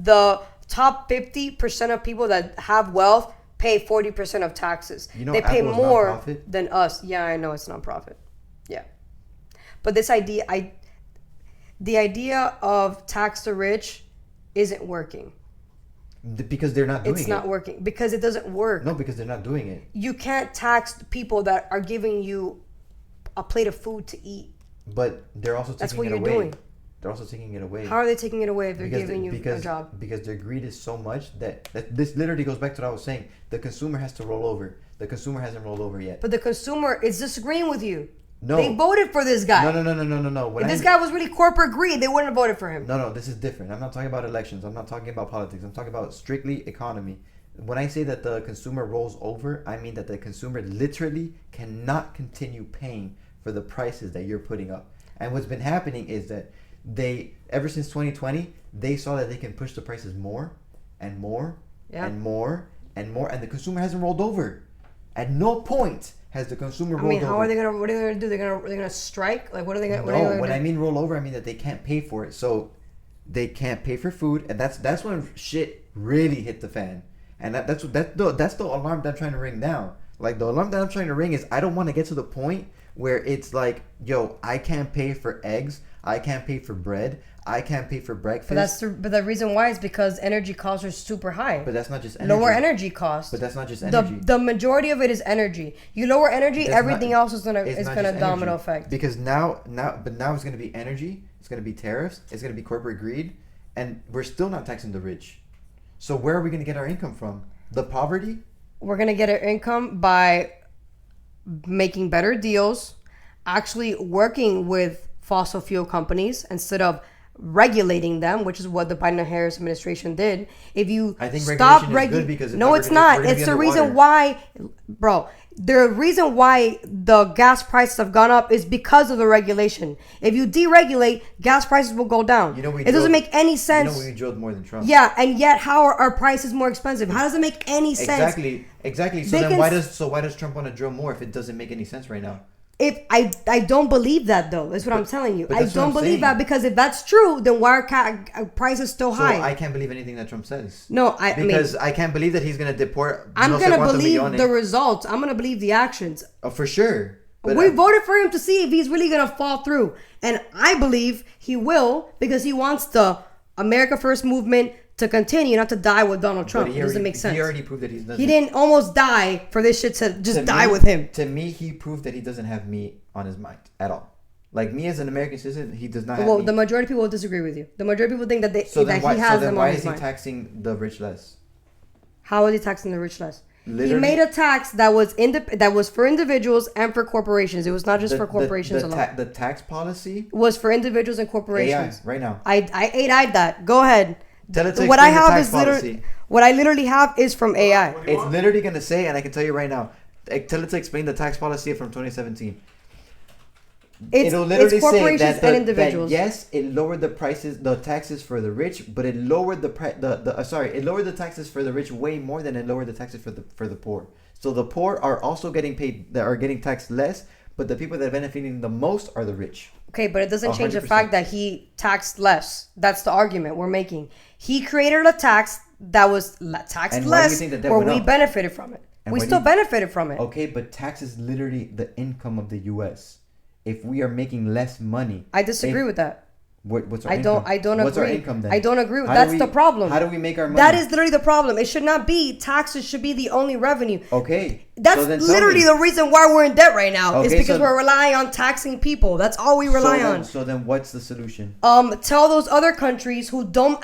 The top 50% of people that have wealth pay 40% of taxes. They pay Apple's more non-profit? than us. Yeah, I know it's nonprofit. Yeah. But this idea, the idea of tax the rich isn't working. Because they're not doing it. It's not working because it doesn't work. No, because they're not doing it. You can't tax the people that are giving you a plate of food to eat. But they're also That's taking what it you're away. doing. They're also taking it away. How are they taking it away if they're giving you a job? Because their greed is so much that this literally goes back to what I was saying. The consumer has to roll over. The consumer hasn't rolled over yet. But the consumer is disagreeing with you. No. They voted for this guy. No. If this guy was really corporate greed, they wouldn't have voted for him. No, this is different. I'm not talking about elections. I'm not talking about politics. I'm talking about strictly economy. When I say that the consumer rolls over, I mean that the consumer literally cannot continue paying for the prices that you're putting up. And what's been happening is that ever since 2020, they saw that they can push the prices more and more and more and more, and the consumer hasn't rolled over. At no point has the consumer rolled over. What are they gonna do? They're gonna strike? Like, what are they gonna? No, when I mean roll over, I mean that they can't pay for it. So they can't pay for food, and that's when shit really hit the fan. And that's the alarm that I'm trying to ring now. Like, the alarm that I'm trying to ring is I don't want to get to the point where it's like, yo, I can't pay for eggs, I can't pay for bread, I can't pay for breakfast. But the reason why is because energy costs are super high. But that's not just energy. Lower energy costs. But that's not just energy. The majority of it is energy. You lower energy, everything else is gonna domino effect. Because now it's gonna be energy, it's gonna be tariffs, it's gonna be corporate greed, and we're still not taxing the rich. So where are we gonna get our income from? The poverty? We're gonna get our income by making better deals, actually working with fossil fuel companies instead of regulating them, which is what the Biden-Harris administration did. If you I think stop regulation is good because no, it's not. It's the reason why, bro. The reason why the gas prices have gone up is because of the regulation. If you deregulate, gas prices will go down. It doesn't make any sense. We drilled more than Trump. Yeah, and yet how are our prices more expensive? How does it make any sense? Exactly. So why does Trump want to drill more if it doesn't make any sense right now? If I don't believe that though. That's what I'm telling you. I don't believe that, because if that's true, then why are prices still high? So I can't believe anything that Trump says. No, because I can't believe that he's gonna deport. I'm gonna believe the results. I'm gonna believe the actions. Oh, for sure. But we voted for him to see if he's really gonna fall through, and I believe he will, because he wants the America First movement to continue, not to die with Donald Trump. It doesn't make sense. He already proved that he's not. He didn't almost die for this shit to just die with him. To me, he proved that he doesn't have me on his mind at all. Like, me as an American citizen, he does not have me. Well, the majority of people disagree with you. The majority of people think that he has them on his mind. So then why is he taxing the rich less? How is he taxing the rich less? Literally, he made a tax that was for individuals and for corporations. It was not just for corporations alone. The tax policy was for individuals and corporations. AI, right now. I AI'd that. Go ahead. What I have is what I literally have is from AI. It's literally gonna say, and I can tell you right now. Tell it to explain the tax policy from 2017. It'll literally say that yes, it lowered the taxes for the rich, but it lowered it lowered the taxes for the rich way more than it lowered the taxes for the poor. So the poor are also getting paid, that are getting taxed less, but the people that are benefiting the most are the rich. Okay, but it doesn't change the fact that he taxed less. That's the argument we're making. He created a tax that was taxed less, where we benefited from it. We still benefited from it. Okay, but tax is literally the income of the U.S. If we are making less money, I disagree with that. What's our income? I don't agree. What's our income then? I don't agree. That's the problem. How do we make our money? That is literally the problem. It should not be. Taxes should be the only revenue. Okay. That's literally the reason why we're in debt right now. Okay, it's because we're relying on taxing people. That's all we rely on. So then what's the solution? Tell those other countries who don't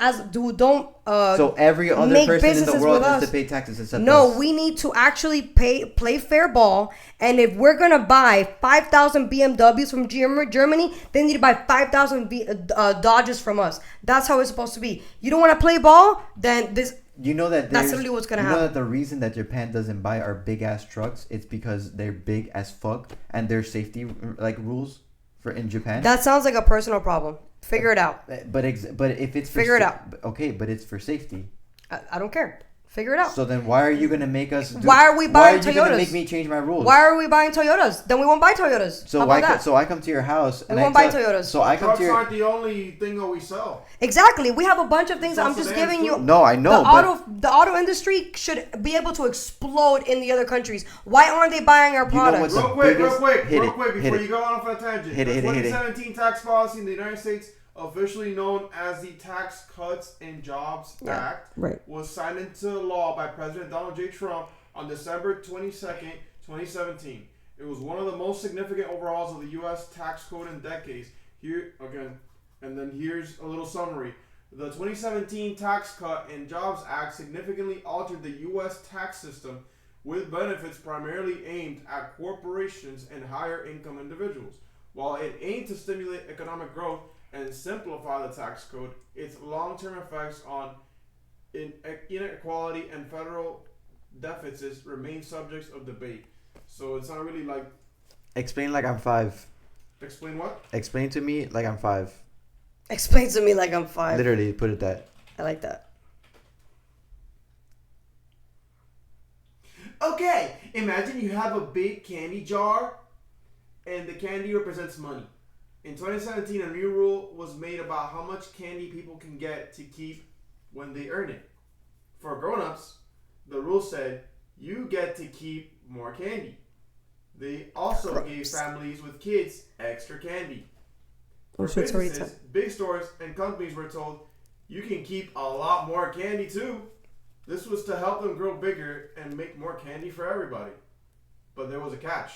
so every other person in the world has to pay taxes except us. We need to actually play fair ball. And if we're gonna buy 5,000 BMWs from Germany, they need to buy 5,000 Dodges from us. That's how it's supposed to be. You don't want to play ball, then that's literally what's gonna happen. You know that the reason that Japan doesn't buy our big ass trucks, it's because they're big as fuck and their safety rules in Japan. That sounds like a personal problem. Figure it out. But if it's figure it out. Okay, but it's for safety. I don't care. Figure it out. So then why are you going to make us... Why are we buying Why are you going to Toyotas? make me change my rules? Why are we buying Toyotas? Then we won't buy Toyotas. So How about that? So I come to your house and We won't buy Toyotas. So I come Trucks to your... aren't the only thing that we sell. Exactly. We have a bunch of things. It's I'm also just sedans, giving you. too. No, I know, The auto industry should be able to explode in the other countries. Why aren't they buying our You know products? what's Real the quick, biggest- hit it, hit before it. you go off on a tangent. Hit it, the hit it, hit it. 2017 tax policy in the United States, officially known as the Tax Cuts and Jobs Act, right. was signed into law by President Donald J. Trump on December 22nd, 2017. It was one of the most significant overhauls of the U.S. tax code in decades. Here again, and then here's a little summary. The 2017 Tax Cut and Jobs Act significantly altered the U.S. tax system with benefits primarily aimed at corporations and higher income individuals. While it aimed to stimulate economic growth and simplify the tax code, its long-term effects on inequality and federal deficits remain subjects of debate. So it's not really like... Explain like I'm 5. Explain what? Explain to me like I'm 5. Explain to me like I'm 5. Literally, put it that. I like that. Okay, imagine you have a big candy jar and the candy represents money. In 2017, a new rule was made about how much candy people can get to keep when they earn it. For grown-ups, the rule said you get to keep more candy. They also gave families with kids extra candy. For businesses, big stores, and companies were told you can keep a lot more candy too. This was to help them grow bigger and make more candy for everybody. But there was a catch.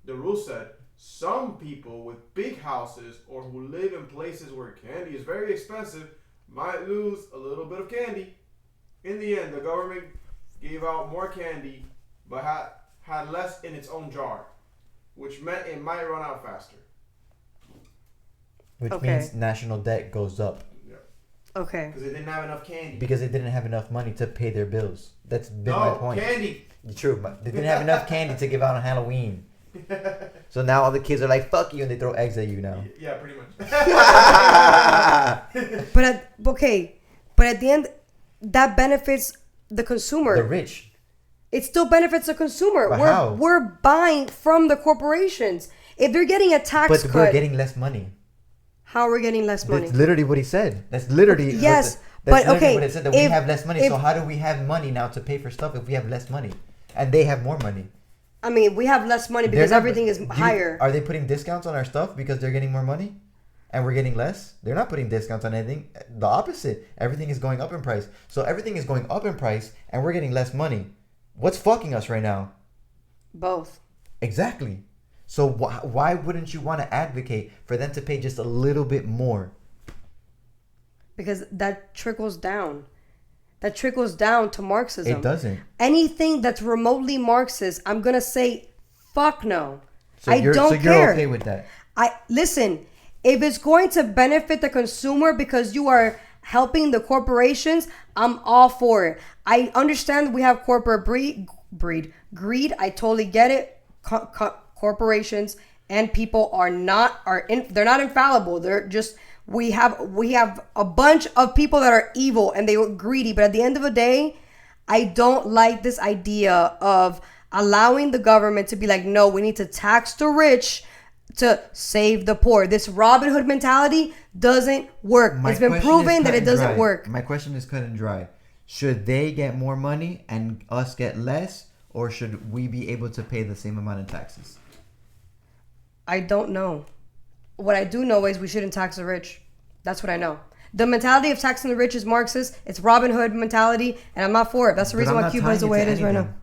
The rule said some people with big houses or who live in places where candy is very expensive might lose a little bit of candy. In the end, the government gave out more candy but had less in its own jar, which meant it might run out faster. Which Okay. means national debt goes up. Okay. Because they didn't have enough candy. Because they didn't have enough money to pay their bills. That's been my point. Candy. True, but they didn't have enough candy to give out on Halloween. So now all the kids are like, fuck you, and they throw eggs at you now. Yeah, pretty much. But at the end, that benefits the consumer. The rich. It still benefits the consumer. But how? We're buying from the corporations. If they're getting a tax But cut, we're getting less money. how are we getting less money? That's literally what he said. That's literally Yes, that's but literally okay, what it said, that we if- have less money. if- So how do we have money now to pay for stuff if we have less money? And they have more money. I mean, we have less money because They're not- everything is higher. Are they putting discounts on our stuff because they're getting more money? And we're getting less? They're not putting discounts on anything. The opposite. Everything is going up in price. So everything is going up in price and we're getting less money. What's fucking us right now? Both. Exactly. So why wouldn't you want to advocate for them to pay just a little bit more? Because that trickles down. That trickles down to Marxism. It doesn't. Anything that's remotely Marxist, I'm gonna say, fuck no. So I you're don't you're care. okay with that? Listen. If it's going to benefit the consumer because you are helping the corporations, I'm all for it. I understand we have corporate greed. I totally get it. Corporations and people they're not infallible. They're just we have a bunch of people that are evil and they were greedy. But at the end of the day, I don't like this idea of allowing the government to be like, no, we need to tax the rich to save the poor. This Robin Hood mentality doesn't work. It's been proven that it doesn't work. My question is cut and dry. Should they get more money and us get less, or should we be able to pay the same amount in taxes? I don't know. What I do know is we shouldn't tax the rich. That's what I know. The mentality of taxing the rich is Marxist. It's Robin Hood mentality, and I'm not for it. That's the reason why Cuba is the way it is right now.